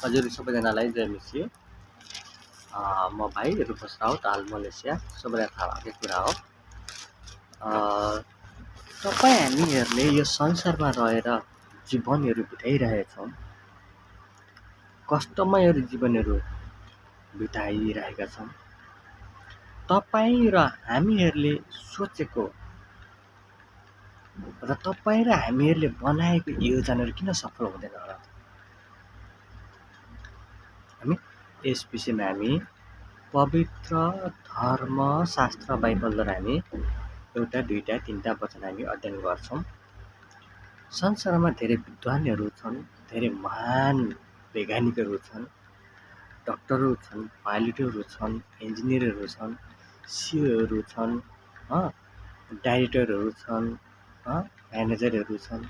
हजुर सबैजनालाई जय मसी। म भाइ रूपस राउत, हाल मलेसिया। सबैलाई थाहा भएकै कुरा हो। तपाईँ हामीहरूले यो संसारमा रहेर जीवनहरू बिताइरहेछौँ, कष्टमयहरू जीवनहरू बिताइरहेका छौँ। तपाईँ र हामीहरूले सोचेको र तपाईँ र हामीहरूले बनाएको योजनाहरू किन सफल हुँदैन होला? हामी यस विषयमा हामी पवित्र धर्मशास्त्र बाइबलद्वारा हामी एउटा, दुईटा, तीनटा वचन हामी अध्ययन गर्छौँ। संसारमा धेरै विद्वानहरू छन्, धेरै महान वैज्ञानिकहरू छन्, डक्टरहरू छन्, पाइलटहरू छन्, इन्जिनियरहरू छन्, सिओहरू छन्, डाइरेक्टरहरू छन्, म्यानेजरहरू छन्,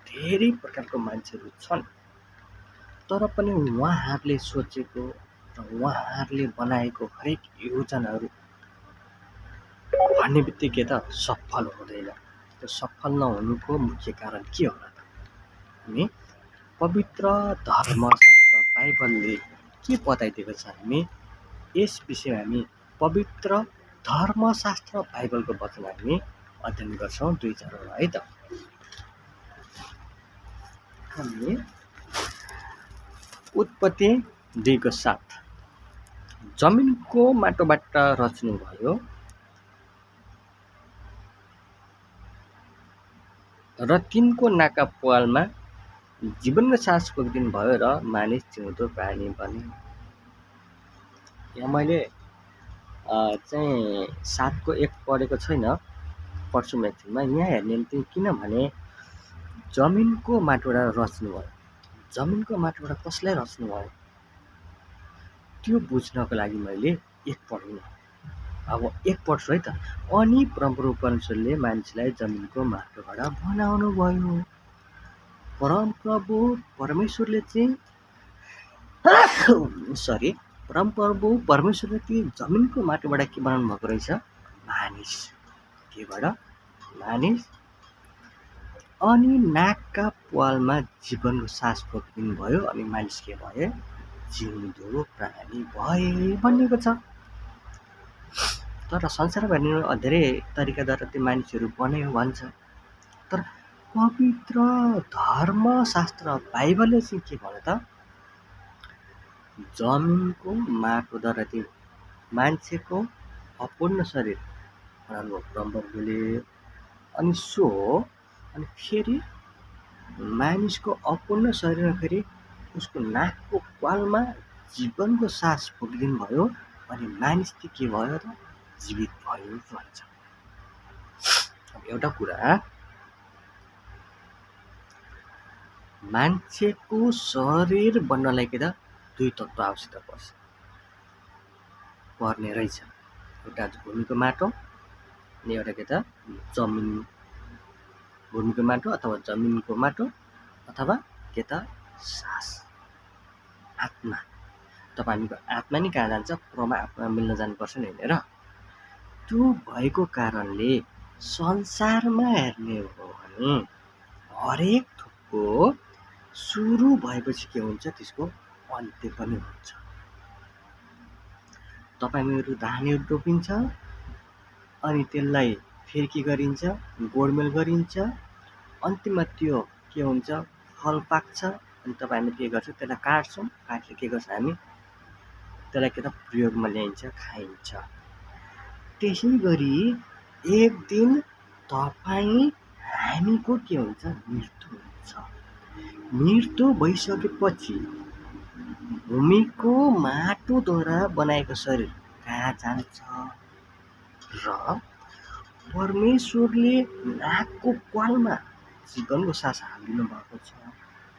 धेरै प्रकारको मान्छेहरू छन्। तर पनि उहाँहरूले सोचेको र उहाँहरूले बनाएको हरेक योजनाहरू भन्ने बित्तिकै त सफल हुँदैन। त्यो सफल नहुनुको मुख्य कारण के होला त? हामी पवित्र धर्मशास्त्र बाइबलले के बताइदिएको छ, हामी यस विषयमा हामी पवित्र धर्मशास्त्र बाइबलको वचन हामी अध्ययन गर्छौँ, दुई चारवटा है त। हामी उत्पत्ति 2:7 जमिनको माटोबाट रच्नुभयो र तिनको नाका पुवालमा जीवनको सास फुक्दिनु भयो र मानिस जिउँदो प्राणी बने। यहाँ मैले चाहिँ 7:1 पढेको छैन, पढ्छु म एकछिनमा। यहाँ हेर्ने किनभने जमिनको माटोबाट रच्नुभयो। जमिनको माटोबाट कसलाई रच्नुभयो त्यो बुझ्नको लागि मैले एक पढिनँ। अब एक पढ्छु है त। अनि परमप्रभु परमेश्वरले मान्छेलाई जमिनको माटोबाट बनाउनु भयो। परमप्रभु परमेश्वरले चाहिँ जमिनको माटोबाट के बनाउनु भएको रहेछ? मानिस। केबाट? मानिस। अनि नाकका पुवालमा जीवनको सास फुक्दिनु भयो, अनि मानिस के भए? जिउँदो प्राणी भए भनिएको छ। तर संसारमा धेरै तरिकाद्वारा त्यो मानिसहरू बन्यो भन्छ। तर पवित्र धर्मशास्त्र बाइबलले चाहिँ के भन्यो त? जमिनको माटोद्वारा त्यो मान्छेको अपूर्ण शरीर बनाउनु परमप्रभुले। अनि अनि फेरि मानिसको अपूर्ण शरीरमा फेरि उसको नाकको पालमा जीवनको सास फुक्दिनु भयो, अनि मानिस चाहिँ के भयो त? जीवित भयो भन्छ। अब एउटा कुरा, मान्छेको शरीर बन्नलाई के त दुई तत्त्व आवश्यकता पर्ने रहेछ। एउटा भूमिको माटो अनि एउटा के त भूमिको माटो अथवा जमिनको माटो अथवा के त सास, आत्मा। तपाईँको आत्मा नि कहाँ जान्छ? परमात्मा मिल्न जानुपर्छ नि, होइन र? त्यो भएको कारणले संसारमा हेर्ने हो भने हरेक थोकको सुरु भएपछि के हुन्छ? त्यसको अन्त्य पनि हुन्छ। तपाईँहरू धानहरू रोपिन्छ, अनि त्यसलाई फेरि के गरिन्छ? गोडमेल गरिन्छ। अन्तिममा त्यो के हुन्छ? फल पाक्छ। अनि तपाईँहरूले के गर्छ? त्यसलाई काट्छौँ। काटेर के गर्छ? हामी त्यसलाई के त प्रयोगमा ल्याइन्छ, खाइन्छ। त्यसै गरी एक दिन हामीको के हुन्छ? मृत्यु हुन्छ। मृत्यु भइसकेपछि भूमिको माटोद्वारा बनाएको शरीर कहाँ जान्छ? र परमेश्वरले नाकको पालमा जीवनको सास हालिदिनु भएको छ,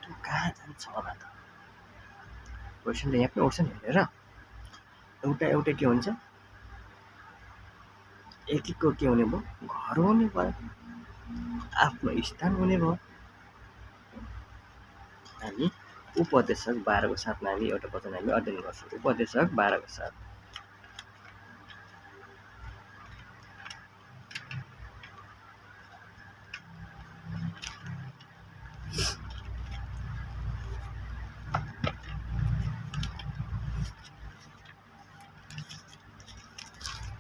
त्यो कहाँ जान्छ होला त? क्वेसन त यहाँ पनि उठ्छ नि, हेरेर। एउटा के हुन्छ? एकको के हुने भयो? घर हुने भयो, आफ्नो स्थान हुने भयो। हामी उपदेशक 12:7 हामी एउटा वचन हामी अध्ययन गर्छौँ। उपदेशक 12:7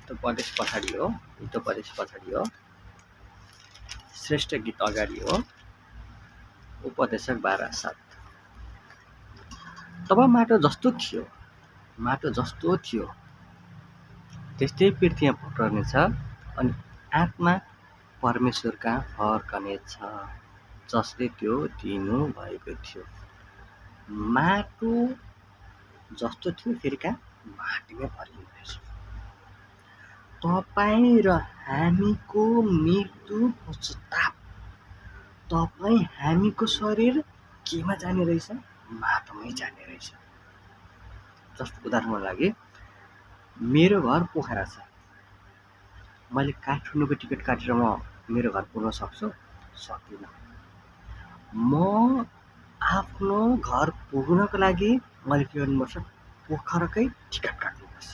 हितोपदेश पछाडि हो, हितोपदेश पछाडि हो, श्रेष्ठ गीत अगाडि हो, उपदेशक 12:7। तब माटो जस्तो थियो, माटो जस्तो थियो त्यस्तै पृथ्वीमा फक्रनेछ अनि आत्मा परमेश्वर कहाँ फर्कनेछ जसले त्यो दिनु भएको थियो। माटो जस्तो थियो, फेरि कहाँ माटीमै फर्किँदैछ। तपाईँ र हामीको मृत्यु पश्चाताप, तपाईँ हामीको शरीर केमा जाने रहेछ? माटोमै जाने रहेछ। जस्तो उदाहरणको लागि मेरो घर पोखरा छ, मैले काठमाडौँको टिकट काटेर म मेरो घर पुग्न सक्छु? सक्दिनँ। म आफ्नो घर पुग्नको लागि मैले के गर्नुपर्छ? पोखराकै टिकट काट्नुपर्छ।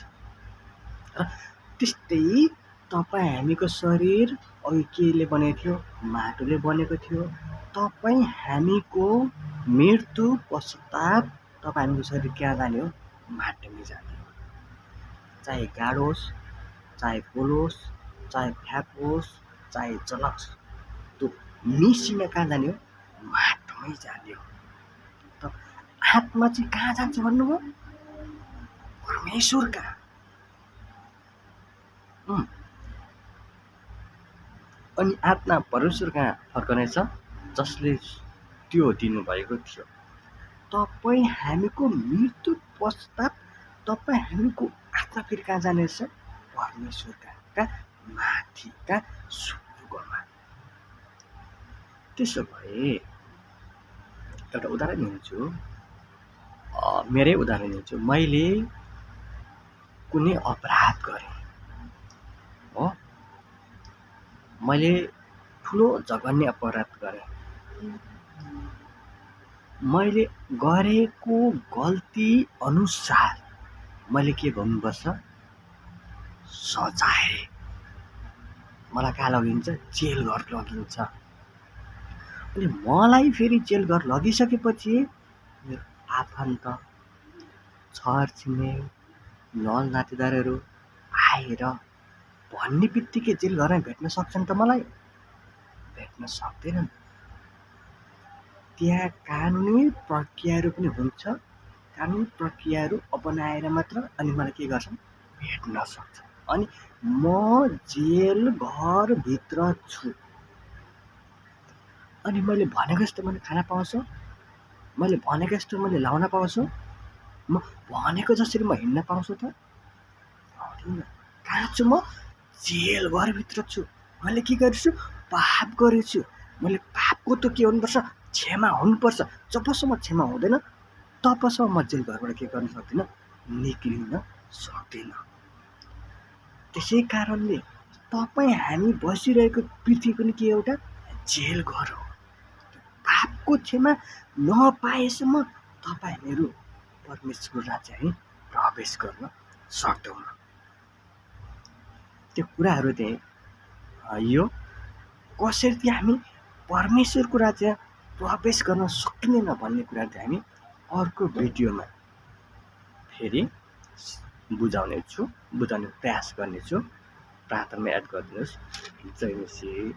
र त्यस्तै तपाईँ हामीको शरीर अघि केले बनेको थियो? माटोले बनेको थियो। तपाईँ हामीको मृत्यु पश्चाताप तपाईँ हामीको शरीर कहाँ जाने हो? माटोमै जाने हो। चाहे गाड होस्, चाहे फुल होस्, चाहे फ्याप होस्, चाहे जलोस्, त्यो मिसिन कहाँ जाने हो? माटोमै जाने हो। त आत्मा चाहिँ कहाँ जान्छ भन्नुभयो? परमेश्वर कहाँ। अनि आत्मा परमेश्वर कहाँ फर्कनेछ जसले त्यो दिनुभएको थियो। तपाईँ हामीको मृत्यु पश्चाताप तपाईँ हामीको आत्मा फेरि कहाँ जानेछ? परमेश्वर कहाँ माथि, कहाँ स्वर्गमा। त्यसो भए एउटा उदाहरण लिन्छु, मेरै उदाहरण लिन्छु। मैले कुनै अपराध गरेँ हो, मैले ठुलो जघन्य अपराध गरेँ। मैले गरेको गल्ती अनुसार मैले के भन्नुपर्छ? सजाय। मलाई कहाँ लगिन्छ? जेल घर लगिन्छ। अनि मलाई फेरि जेल घर लगिसकेपछि मेरो आफन्त, छरछिमेक, नल नातेदारहरू आएर भन्ने बित्तिकै जेल घरमा भेट्न सक्छन् त? मलाई भेट्न सक्दैनन्। त्यहाँ कानुनी प्रक्रियाहरू पनि हुन्छ। कानुनी प्रक्रियाहरू अपनाएर मात्र अनि मलाई के गर्छन्? भेट्न सक्छ। अनि म जेल घरभित्र छु। अनि मैले भनेको जस्तो मैले खाना पाउँछु? मैले भनेको जस्तो मैले लाउन पाउँछु? म भनेको जसरी म हिँड्न पाउँछु त? पाउँदिनँ। कहाँ छु म? जेल घरभित्र छु। मैले के गरेछु? पाप गरेछु। मैले पापको त के हुनुपर्छ? क्षमा हुनुपर्छ। जबसम्म क्षमा हुँदैन तबसम्म म जेल घरबाट के गर्न सक्दिनँ? निक्लिन सक्दिनँ। त्यसै कारणले तपाईँ हामी बसिरहेको पृथ्वी पनि के एउटा जेल घर हो। पापको क्षमा नपाएसम्म तपाईँहरू परमेश्वरको राज्य प्रवेश गर्न सक्दैन। त्यो कुराहरू चाहिँ यो कसरी चाहिँ हामी परमेश्वरको राज्य प्रवेश गर्न सकिँदैन भन्ने कुरा चाहिँ हामी अर्को भिडियोमा फेरि बुझाउने प्रयास गर्नेछु। प्रार्थनामा याद गरिदिनुहोस्। जय मसीह।